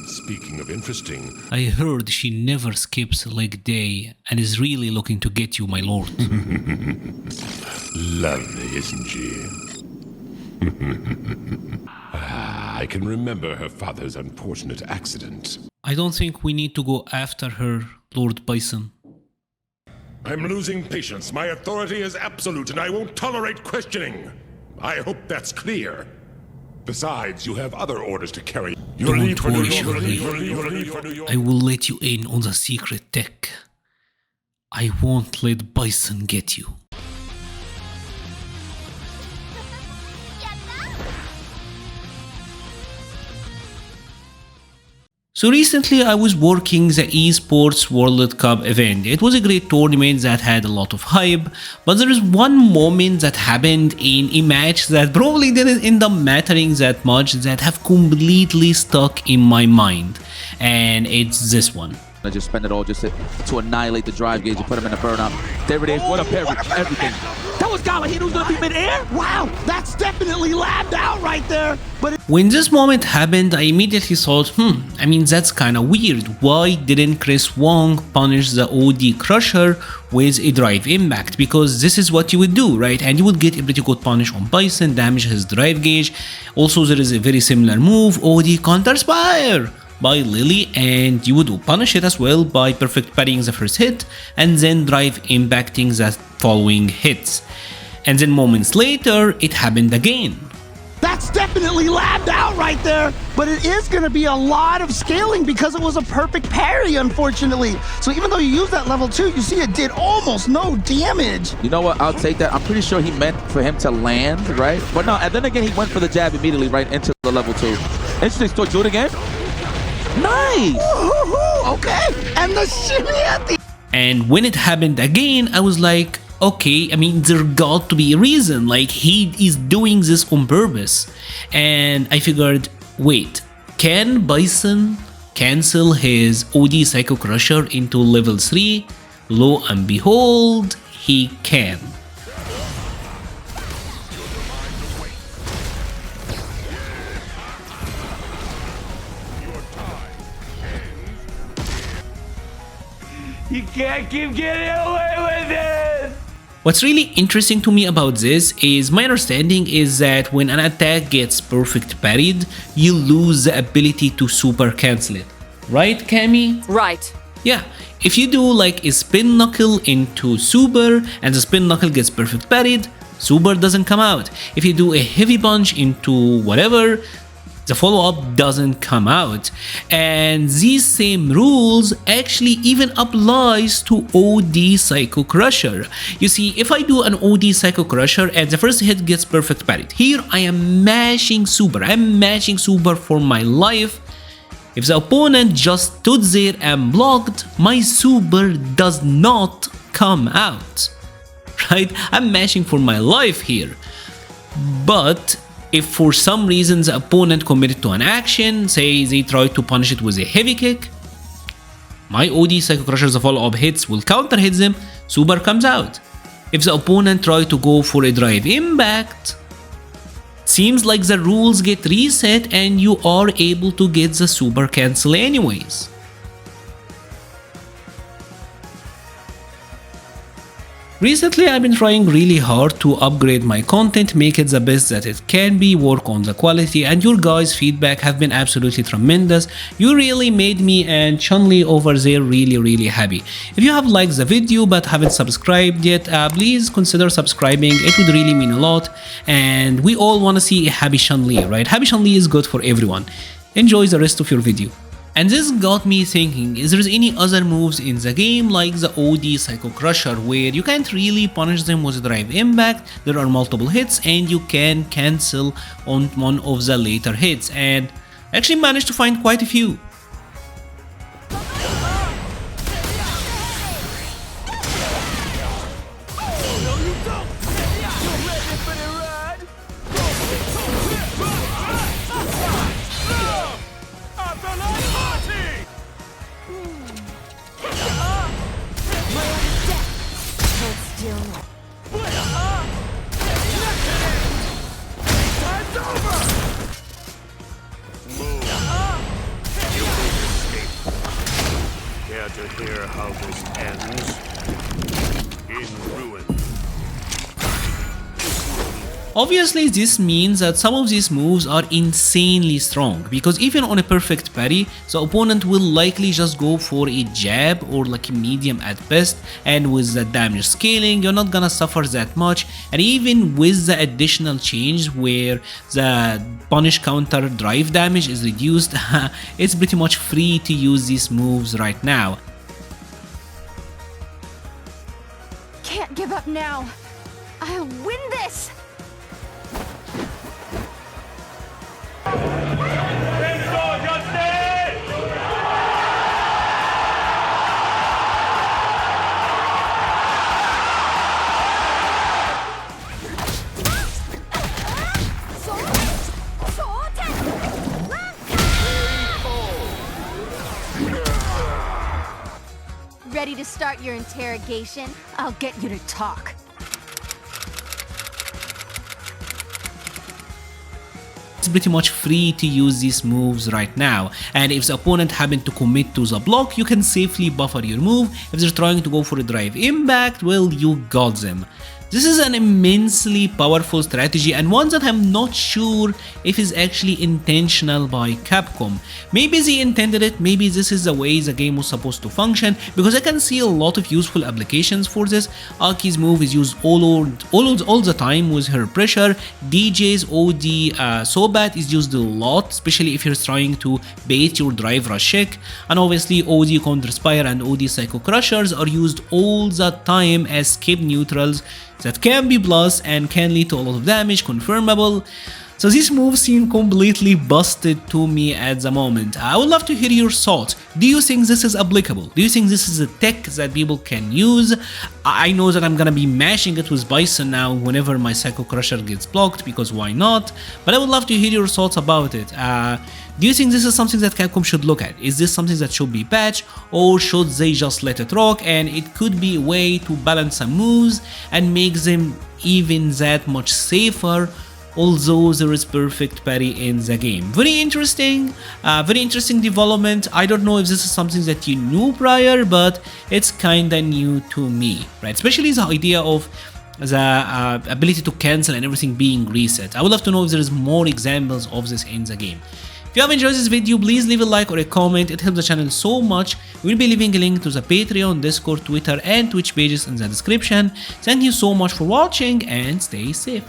Speaking of interesting, I heard she never skips leg day and is really looking to get you, my lord. lovely, isn't she? I can remember her father's unfortunate accident. I don't think we need to go after her, Lord Bison. I'm losing patience. My authority is absolute, and I won't tolerate questioning. I hope that's clear. Besides, you have other orders to carry. Don't worry, Shadaloo. I will let you in on the secret tech. I won't let Bison get you. So recently I was working the Esports World Cup event. It was a great tournament that had a lot of hype, but there is one moment that happened in a match that probably didn't end up mattering that much that have completely stuck in my mind, and it's this one. I just spend it all just to annihilate the drive gauge and put him in a burnout. There it is. What a parry. Everything. That was Galahad who's going to be mid-air? Wow, that's definitely labbed out right there. But When this moment happened, I immediately thought, that's kinda weird. Why didn't Chris Wong punish the OD Crusher with a drive impact? Because this is what you would do, right? And you would get a pretty good punish on Bison, damage his drive gauge. Also, there is a very similar move, OD Counter Spire, by Lily, and you would punish it as well by perfect parrying the first hit and then drive impacting the following hits. And then moments later, it happened again. that's definitely labbed out right there. But it is going to be a lot of scaling because it was a perfect parry, unfortunately. So even though you use that level 2, you see it did almost no damage. You know what? I'll take that. I'm pretty sure he meant for him to land, right? But no, and then again, he went for the jab immediately right into the level 2. Interesting. Still do it again. Nice! Okay, and the shimmy at the... And when it happened again, I was like, okay, there got to be a reason, like he is doing this on purpose. And I figured, wait, can Bison cancel his OD Psycho Crusher into level 3? Lo and behold, he can. You can't keep getting away with it! What's really interesting to me about this is my understanding is that when an attack gets perfect parried, you lose the ability to super cancel it. Right, Cammy? Right. Yeah, if you do like a spin knuckle into super and the spin knuckle gets perfect parried, super doesn't come out. If you do a heavy punch into whatever, the follow-up doesn't come out. And these same rules actually even applies to OD Psycho Crusher. You see, if I do an OD Psycho Crusher and the first hit gets perfect parried, here I am mashing super. I'm mashing super for my life. If the opponent just stood there and blocked, my super does not come out. Right? I'm mashing for my life here. But if for some reason the opponent committed to an action, say they tried to punish it with a heavy kick, my OD Psycho Crusher's follow-up hits will counter hit them, super comes out. If the opponent tried to go for a drive impact, seems like the rules get reset and you are able to get the super cancel anyways. Recently I've been trying really hard to upgrade my content, make it the best that it can be, work on the quality, and your guys' feedback have been absolutely tremendous. You really made me and Chun-Li over there really happy. If you have liked the video but haven't subscribed yet, please consider subscribing. It would really mean a lot, and we all want to see a happy Chun-Li, right? Happy Chun-Li is good for everyone. Enjoy the rest of your video. And this got me thinking, is there any other moves in the game like the OD Psycho Crusher where you can't really punish them with a drive impact, there are multiple hits and you can cancel on one of the later hits, and I actually managed to find quite a few. to hear how this ends? In ruin. Obviously, this means that some of these moves are insanely strong, because even on a perfect parry, the opponent will likely just go for a jab or like a medium at best, and with the damage scaling, you're not gonna suffer that much. And even with the additional change where the punish counter drive damage is reduced, it's pretty much free to use these moves right now. Can't give up now. I'll win this! Ready to start your interrogation? I'll get you to talk. It's pretty much free to use these moves right now, and if the opponent happen to commit to the block, you can safely buffer your move. If they're trying to go for a drive impact, well, you got them. This is an immensely powerful strategy, and one that I'm not sure if is actually intentional by Capcom. Maybe they intended it, maybe this is the way the game was supposed to function, because I can see a lot of useful applications for this. Aki's move is used all the time with her pressure. DJ's OD Sobat is used a lot, especially if you're trying to bait your drive rush kick. And obviously OD Counter Spire and OD Psycho Crushers are used all the time as skip neutrals that can be plus and can lead to a lot of damage, confirmable. So these moves seem completely busted to me at the moment. I would love to hear your thoughts. Do you think this is applicable? Do you think this is a tech that people can use? I know that I'm gonna be mashing it with Bison now whenever my Psycho Crusher gets blocked, because why not? But I would love to hear your thoughts about it. Do you think this is something that Capcom should look at? Is this something that should be patched, or should they just let it rock and it could be a way to balance some moves and make them even that much safer, although there is perfect parry in the game? Very interesting development. I don't know if this is something that you knew prior, but it's kinda new to me, right? Especially the idea of the ability to cancel and everything being reset. I would love to know if there is more examples of this in the game. If you have enjoyed this video, please leave a like or a comment, it helps the channel so much. We'll be leaving a link to the Patreon, Discord, Twitter and Twitch pages in the description. Thank you so much for watching and stay safe.